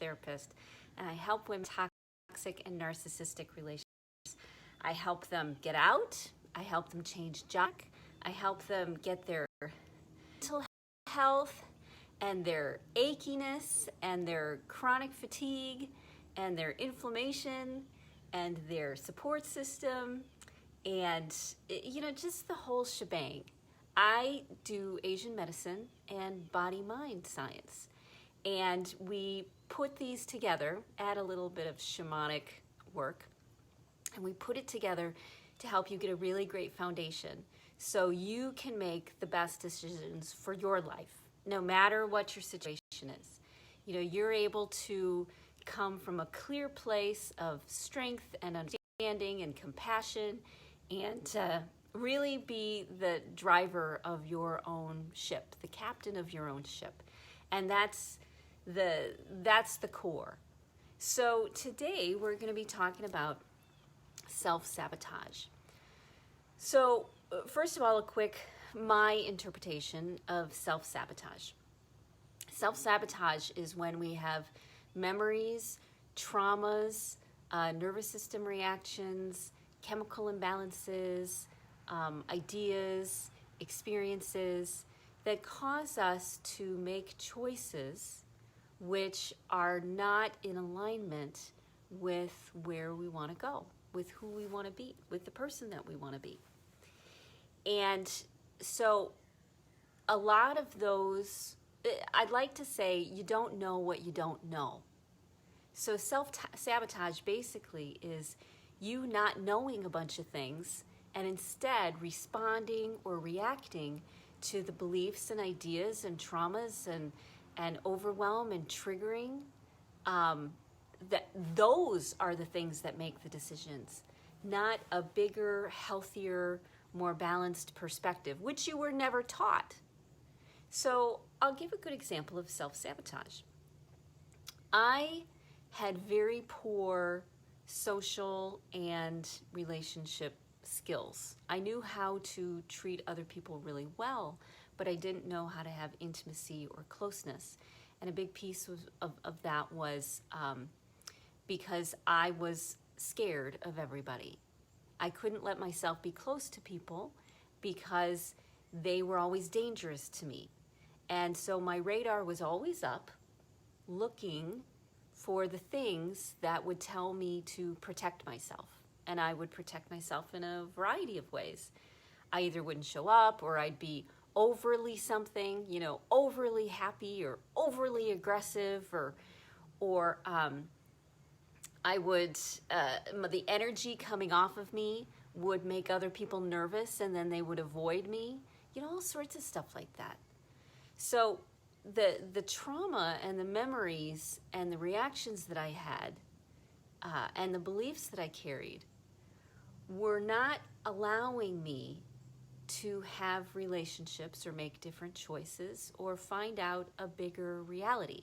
therapist, and I help women with toxic and narcissistic relationships. I help them get out. I help them change jobs. I help them get their mental health and their achiness and their chronic fatigue and their inflammation and their support system and, just the whole shebang. I do Asian medicine and body-mind science. And we put these together, add a little bit of shamanic work, and we put it together to help you get a really great foundation so you can make the best decisions for your life, no matter what your situation is. You're able to come from a clear place of strength and understanding and compassion and really be the driver of your own ship, the captain of your own ship. And that's the core. So today we're going to be talking about self-sabotage. So first of all, my interpretation of self-sabotage. Self-sabotage is when we have memories, traumas, nervous system reactions, chemical imbalances, ideas, experiences that cause us to make choices which are not in alignment with where we want to go, with who we want to be, with the person that we want to be. And so a lot of those, I'd like to say, you don't know what you don't know. So self-sabotage basically is you not knowing a bunch of things and instead responding or reacting to the beliefs and ideas and traumas and overwhelm and triggering. Those are the things that make the decisions, not a bigger, healthier, more balanced perspective, which you were never taught. So I'll give a good example of self-sabotage. I had very poor social and relationship skills. I knew how to treat other people really well, but I didn't know how to have intimacy or closeness. And a big piece of that was because I was scared of everybody. I couldn't let myself be close to people because they were always dangerous to me. And so my radar was always up, looking for the things that would tell me to protect myself. And I would protect myself in a variety of ways. I either wouldn't show up, or I'd be overly something, overly happy or overly aggressive, or I would, the energy coming off of me would make other people nervous and then they would avoid me, all sorts of stuff like that. So the trauma and the memories and the reactions that I had and the beliefs that I carried were not allowing me to have relationships or make different choices or find out a bigger reality.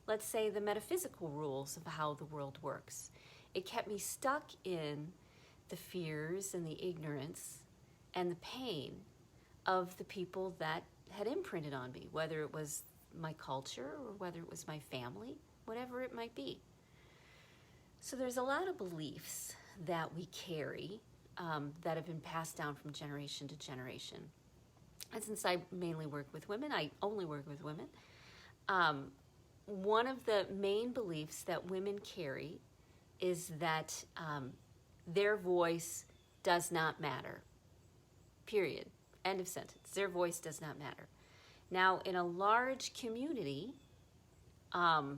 Let's say the metaphysical rules of how the world works. It kept me stuck in the fears and the ignorance and the pain of the people that had imprinted on me, whether it was my culture or whether it was my family, whatever it might be. So there's a lot of beliefs that we carry that have been passed down from generation to generation. And since I mainly work with women, I only work with women, one of the main beliefs that women carry is that their voice does not matter. Period. End of sentence. Their voice does not matter. Now, in a large community, in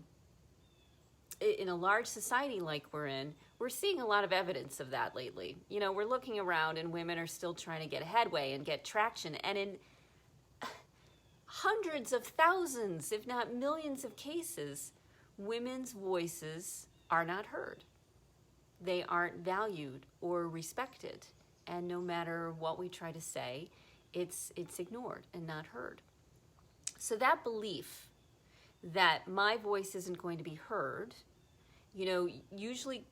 a large society like we're in, we're seeing a lot of evidence of that lately. We're looking around and women are still trying to get headway and get traction. And in hundreds of thousands, if not millions of cases, women's voices are not heard. They aren't valued or respected. And no matter what we try to say, it's ignored and not heard. So that belief that my voice isn't going to be heard, usually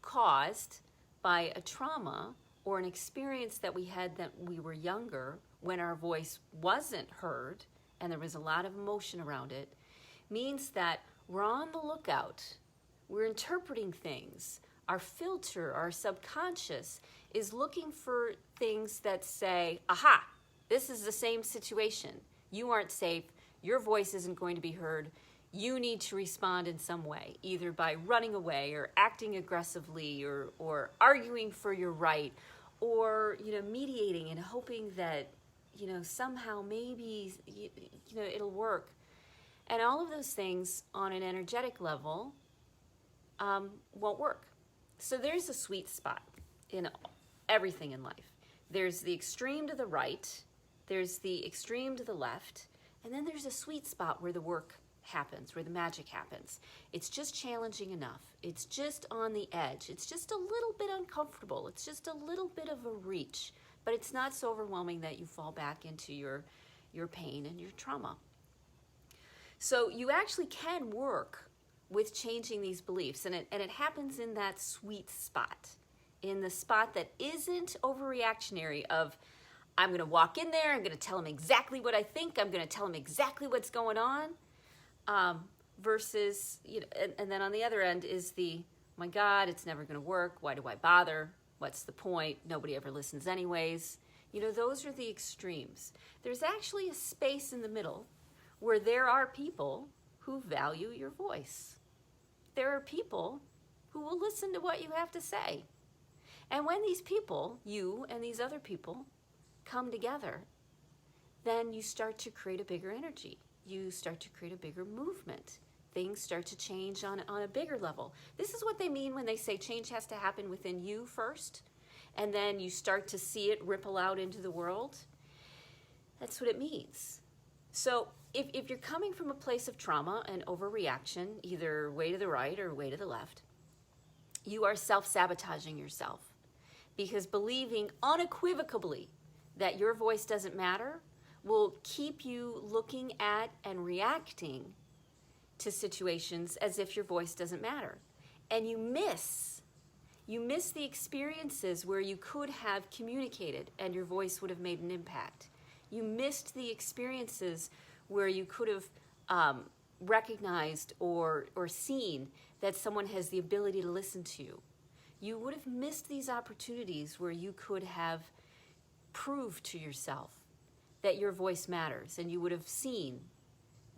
caused by a trauma or an experience that we had that we were younger when our voice wasn't heard and there was a lot of emotion around it, means that We're on the lookout. We're interpreting things. Our filter, our subconscious, is looking for things that say, aha, this is the same situation. You aren't safe. Your voice isn't going to be heard. You need to respond in some way, either by running away or acting aggressively or arguing for your right, or mediating and hoping that somehow maybe it'll work. And all of those things on an energetic level won't work. So there's a sweet spot in everything in life. There's the extreme to the right, there's the extreme to the left, and then there's a sweet spot where the work happens, where the magic happens. It's just challenging enough. It's just on the edge. It's just a little bit uncomfortable. It's just a little bit of a reach, but it's not so overwhelming that you fall back into your pain and your trauma. So you actually can work with changing these beliefs, and it happens in that sweet spot, in the spot that isn't overreactionary of, I'm going to walk in there, I'm going to tell him exactly what I think, I'm going to tell him exactly what's going on, versus, and then on the other end is the, my God, it's never going to work, why do I bother, what's the point, nobody ever listens anyways. Those are the extremes. There's actually a space in the middle where there are people who value your voice. There are people who will listen to what you have to say. And when these people, you and these other people, come together, then you start to create a bigger energy. You start to create a bigger movement. Things start to change on a bigger level. This is what they mean when they say change has to happen within you first, and then you start to see it ripple out into the world. That's what it means. So if you're coming from a place of trauma and overreaction, either way to the right or way to the left, you are self-sabotaging yourself, because believing unequivocally that your voice doesn't matter will keep you looking at and reacting to situations as if your voice doesn't matter. And you miss the experiences where you could have communicated and your voice would have made an impact. You missed the experiences where you could have recognized or seen that someone has the ability to listen to you. You would have missed these opportunities where you could have proved to yourself that your voice matters, and you would have seen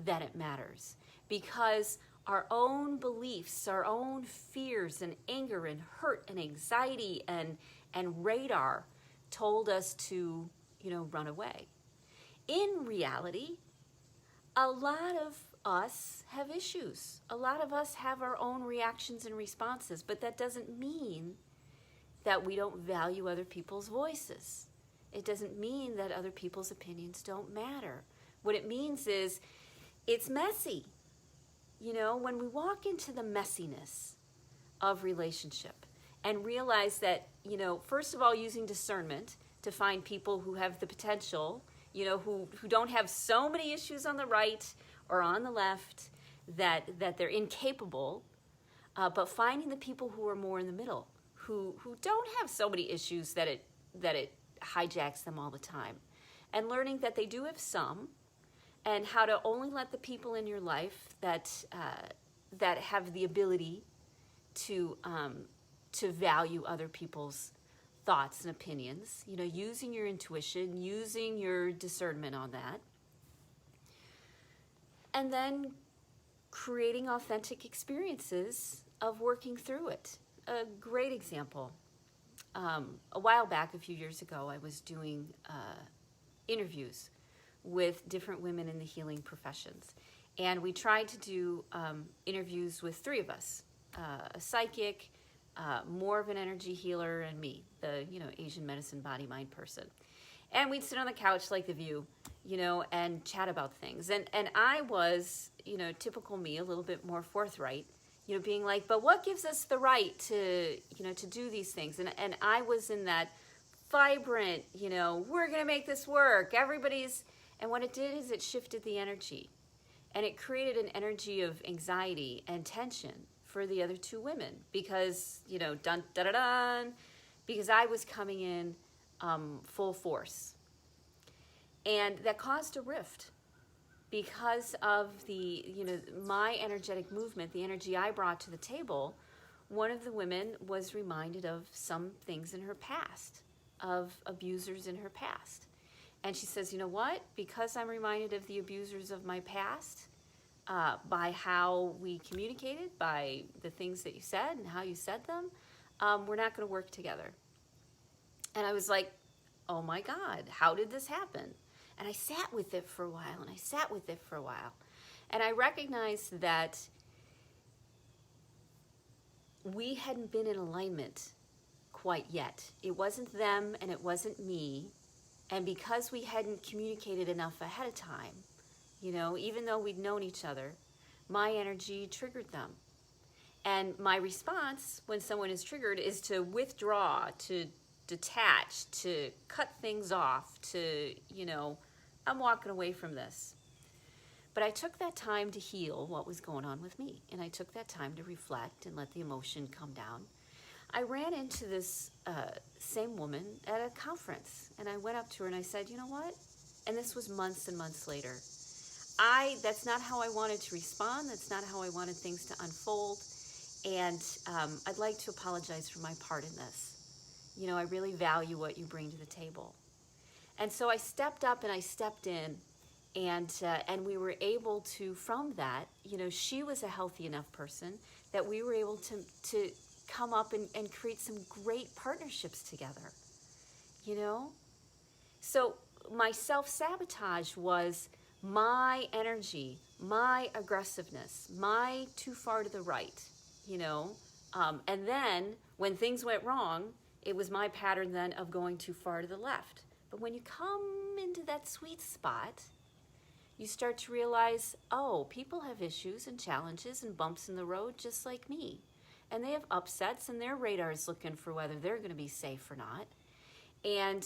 that it matters, because our own beliefs, our own fears and anger and hurt and anxiety and radar told us to, run away. In reality, a lot of us have issues. A lot of us have our own reactions and responses, but that doesn't mean that we don't value other people's voices. It doesn't mean that other people's opinions don't matter. What it means is it's messy. When we walk into the messiness of relationship and realize that, first of all, using discernment to find people who have the potential, who don't have so many issues on the right or on the left that they're incapable, but finding the people who are more in the middle, who don't have so many issues that it hijacks them all the time, and learning that they do have some, and how to only let the people in your life that have the ability to value other people's thoughts and opinions, using your intuition, using your discernment on that, and then creating authentic experiences of working through it. A great example. A while back, a few years ago, I was doing interviews with different women in the healing professions. And we tried to do interviews with three of us, a psychic, more of an energy healer, and me, the Asian medicine body mind person. And we'd sit on the couch like The View, and chat about things. And I was, typical me, a little bit more forthright, being like, but what gives us the right to do these things? And I was in that vibrant, we're going to make this work. And what it did is it shifted the energy. And it created an energy of anxiety and tension for the other two women because, dun, da, da, dun, because I was coming in full force. And that caused a rift. because of the, my energetic movement, the energy I brought to the table, one of the women was reminded of some things in her past, of abusers in her past. And she says, you know what? Because I'm reminded of the abusers of my past, by how we communicated, by the things that you said and how you said them, we're not going to work together. And I was like, oh my God, how did this happen? And I sat with it for a while, and I sat with it for a while. And I recognized that we hadn't been in alignment quite yet. It wasn't them and it wasn't me. And because we hadn't communicated enough ahead of time, even though we'd known each other, my energy triggered them. And my response when someone is triggered is to withdraw, to detach, to cut things off, to, I'm walking away from this. But I took that time to heal what was going on with me. And I took that time to reflect and let the emotion come down. I ran into this same woman at a conference. And I went up to her and I said, you know what? And this was months and months later. That's not how I wanted to respond. That's not how I wanted things to unfold. And I'd like to apologize for my part in this. I really value what you bring to the table. And so I stepped up and I stepped in, and we were able to, from that, she was a healthy enough person that we were able to come up and create some great partnerships together, So my self-sabotage was my energy, my aggressiveness, my too far to the right, and then when things went wrong, it was my pattern then of going too far to the left. But when you come into that sweet spot, you start to realize, oh, people have issues and challenges and bumps in the road just like me. And they have upsets, and their radar is looking for whether they're going to be safe or not. And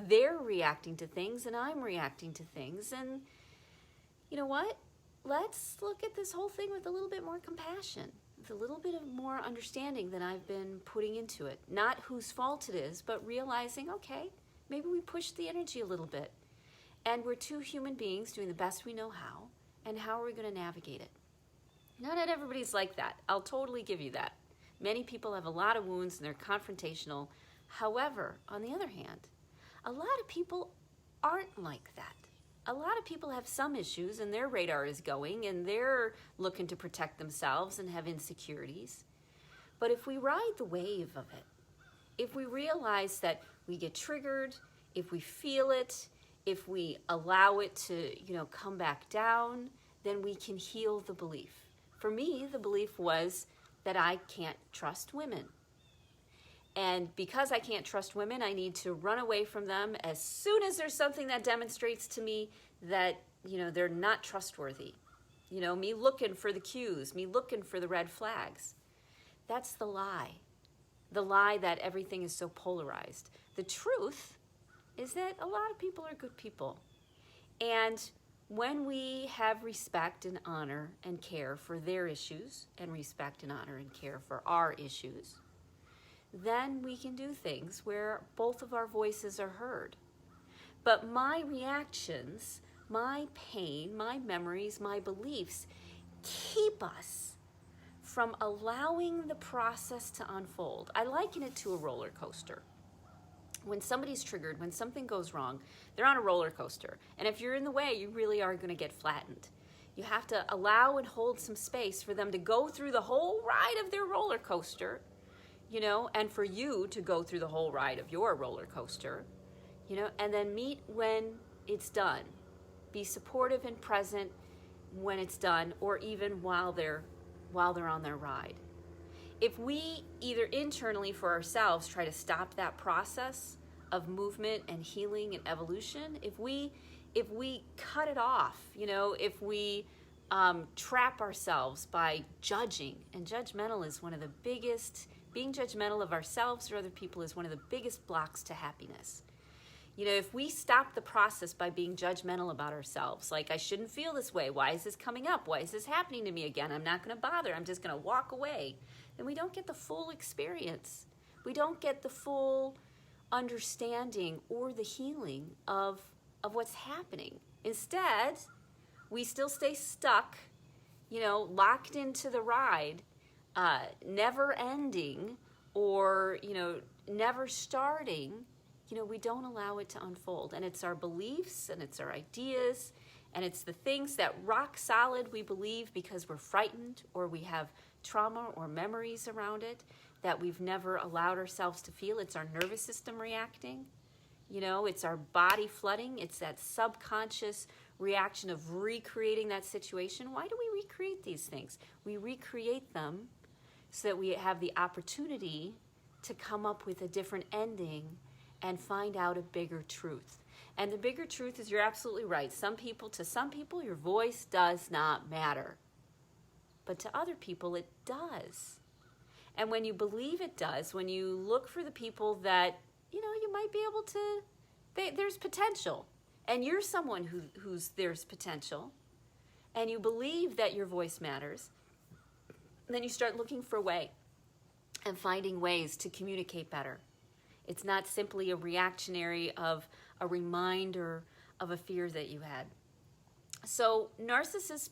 they're reacting to things, and I'm reacting to things. And you know what? Let's look at this whole thing with a little bit more compassion, with a little bit of more understanding than I've been putting into it. Not whose fault it is, but realizing, okay, maybe we pushed the energy a little bit. And we're two human beings doing the best we know how, and how are we going to navigate it? Not everybody's like that. I'll totally give you that. Many people have a lot of wounds and they're confrontational. However, on the other hand, a lot of people aren't like that. A lot of people have some issues and their radar is going and they're looking to protect themselves and have insecurities. But if we ride the wave of it, if we realize that we get triggered, if we feel it, if we allow it to, come back down, then we can heal the belief. For me, the belief was that I can't trust women. And because I can't trust women, I need to run away from them as soon as there's something that demonstrates to me that, they're not trustworthy. Me looking for the cues, me looking for the red flags. That's the lie. The lie that everything is so polarized. The truth is that a lot of people are good people. And when we have respect and honor and care for their issues, and respect and honor and care for our issues, then we can do things where both of our voices are heard. But my reactions, my pain, my memories, my beliefs keep us from allowing the process to unfold. I liken it to a roller coaster. When somebody's triggered, when something goes wrong, they're on a roller coaster. And if you're in the way, you really are going to get flattened. You have to allow and hold some space for them to go through the whole ride of their roller coaster, and for you to go through the whole ride of your roller coaster, and then meet when it's done. Be supportive and present when it's done, or even while they're on their ride. If we either internally for ourselves try to stop that process of movement and healing and evolution, if we cut it off, if we trap ourselves by judging, and judgmental is one of the biggest, being judgmental of ourselves or other people is one of the biggest blocks to happiness. If we stop the process by being judgmental about ourselves, like, I shouldn't feel this way, why is this coming up, why is this happening to me again, I'm not going to bother, I'm just going to walk away, then we don't get the full experience. We don't get the full understanding or the healing of what's happening. Instead, We still stay stuck, locked into the ride, never ending, or, never starting. We don't allow it to unfold. And it's our beliefs, and it's our ideas, and it's the things that rock solid we believe because we're frightened, or we have trauma or memories around it that we've never allowed ourselves to feel. It's our nervous system reacting. It's our body flooding. It's that subconscious reaction of recreating that situation. Why do we recreate these things? We recreate them so that we have the opportunity to come up with a different ending and find out a bigger truth. And the bigger truth is, you're absolutely right. To some people, your voice does not matter. But to other people, it does. And when you believe it does, when you look for the people that, you might be able to, there's potential. And you're someone who's there's potential. And you believe that your voice matters. Then you start looking for a way and finding ways to communicate better. It's not simply a reactionary of a reminder of a fear that you had. So narcissist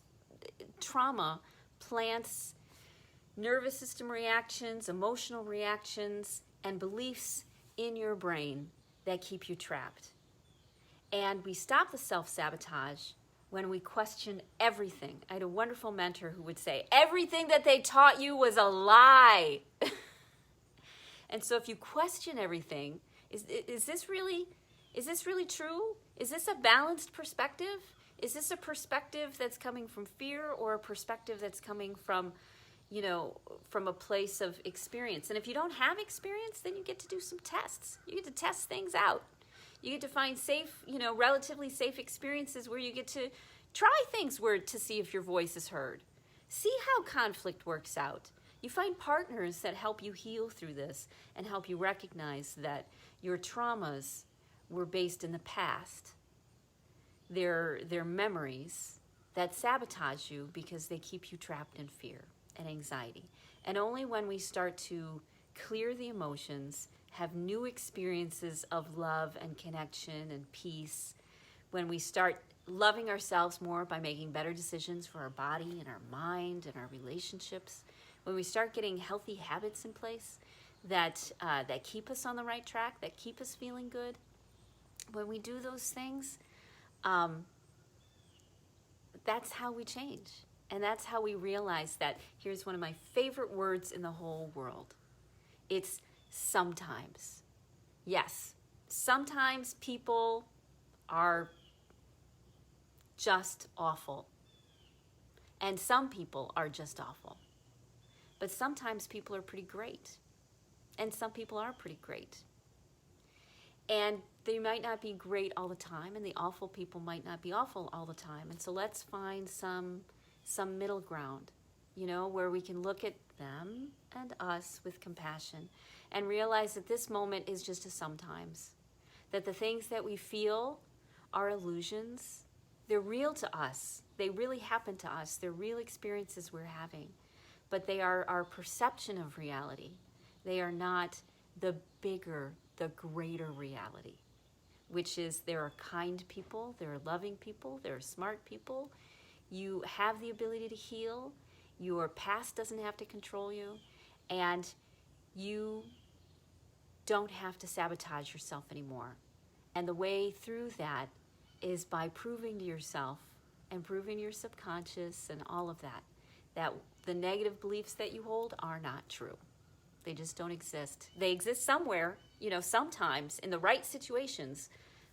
trauma plants nervous system reactions, emotional reactions, and beliefs in your brain that keep you trapped. And we stop the self-sabotage when we question everything. I had a wonderful mentor who would say, everything that they taught you was a lie. And so if you question everything, is this really true? Is this a balanced perspective? Is this a perspective that's coming from fear, or a perspective that's coming from, from a place of experience? And if you don't have experience, then you get to do some tests. You get to test things out. You get to find safe, relatively safe experiences where you get to try things to see if your voice is heard. See how conflict works out. You find partners that help you heal through this and help you recognize that your traumas were based in the past. They're memories that sabotage you because they keep you trapped in fear and anxiety. And only when we start to clear the emotions, have new experiences of love and connection and peace, when we start loving ourselves more by making better decisions for our body and our mind and our relationships, when we start getting healthy habits in place that keep us on the right track, that keep us feeling good, when we do those things, that's how we change. And that's how we realize that, here's one of my favorite words in the whole world. It's sometimes. Yes, sometimes people are just awful. And some people are just awful. But sometimes people are pretty great. And some people are pretty great. And they might not be great all the time, and the awful people might not be awful all the time. And so let's find some middle ground, where we can look at them and us with compassion and realize that this moment is just a sometimes. That the things that we feel are illusions. They're real to us. They really happen to us. They're real experiences we're having. But they are our perception of reality. They are not the bigger, the greater reality, which is there are kind people, there are loving people, there are smart people. You have the ability to heal. Your past doesn't have to control you. And you don't have to sabotage yourself anymore. And the way through that is by proving to yourself and proving to your subconscious and all of that the negative beliefs that you hold are not true. They just don't exist. They exist somewhere, sometimes in the right situations,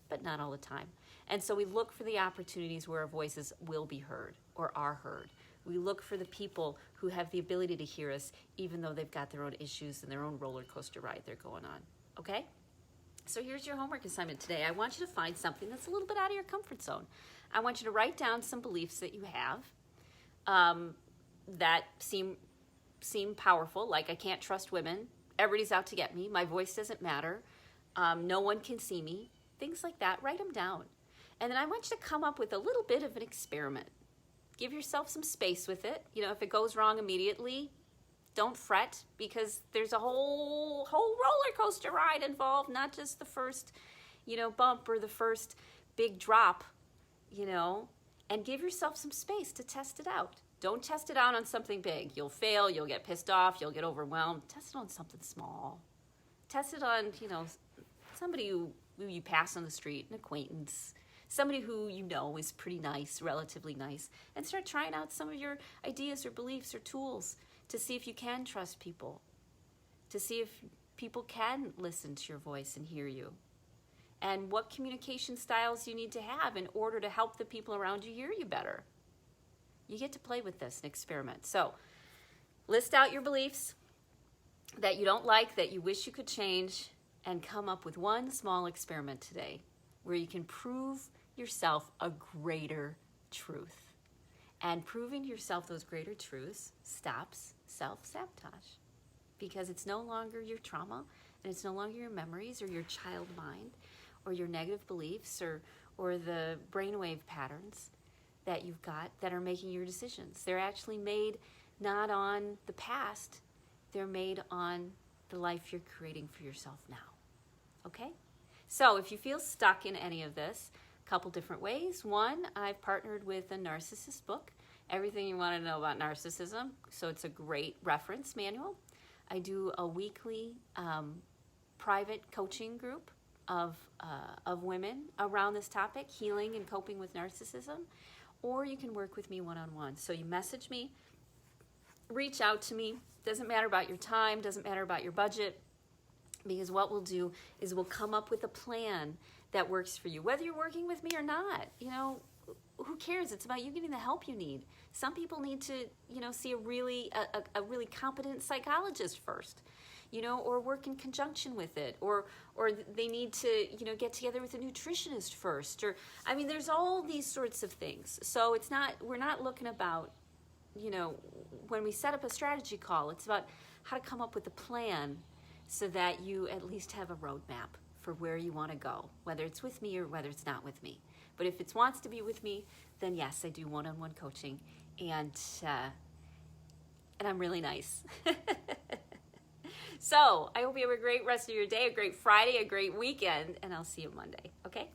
but not all the time. And so we look for the opportunities where our voices will be heard or are heard. We look for the people who have the ability to hear us, even though they've got their own issues and their own roller coaster ride they're going on. Okay? So here's your homework assignment today. I want you to find something that's a little bit out of your comfort zone. I want you to write down some beliefs that you have that seem powerful, like I can't trust women, everybody's out to get me, my voice doesn't matter, no one can see me, things like that. Write them down. And then I want you to come up with a little bit of an experiment. Give yourself some space with it. If it goes wrong immediately, don't fret, because there's a whole roller coaster ride involved, not just the first, bump or the first big drop, and give yourself some space to test it out. Don't test it out on something big. You'll fail, you'll get pissed off, you'll get overwhelmed. Test it on something small. Test it on, somebody who you pass on the street, an acquaintance, somebody who you know is pretty nice, relatively nice, and start trying out some of your ideas or beliefs or tools to see if you can trust people, to see if people can listen to your voice and hear you, and what communication styles you need to have in order to help the people around you hear you better. You get to play with this and experiment. So list out your beliefs that you don't like, that you wish you could change, and come up with one small experiment today where you can prove yourself a greater truth. And proving to yourself those greater truths stops self-sabotage, because it's no longer your trauma, and it's no longer your memories or your child mind or your negative beliefs or the brainwave patterns that you've got that are making your decisions. They're actually made not on the past, they're made on the life you're creating for yourself now. Okay? So if you feel stuck in any of this, a couple different ways. One, I've partnered with a narcissist book, Everything You Want to Know About Narcissism. So it's a great reference manual. I do a weekly private coaching group of women around this topic, healing and coping with narcissism. Or you can work with me one-on-one. So you message me, reach out to me. Doesn't matter about your time, doesn't matter about your budget, because what we'll do is we'll come up with a plan that works for you, whether you're working with me or not. Who cares? It's about you getting the help you need. Some people need to, see a really competent psychologist first, or work in conjunction with it, or they need to, get together with a nutritionist first, there's all these sorts of things. So we're not looking about, when we set up a strategy call, it's about how to come up with a plan so that you at least have a roadmap for where you want to go, whether it's with me or whether it's not with me. But if it wants to be with me, then yes, I do one-on-one coaching, and I'm really nice. So I hope you have a great rest of your day, a great Friday, a great weekend, and I'll see you Monday, okay?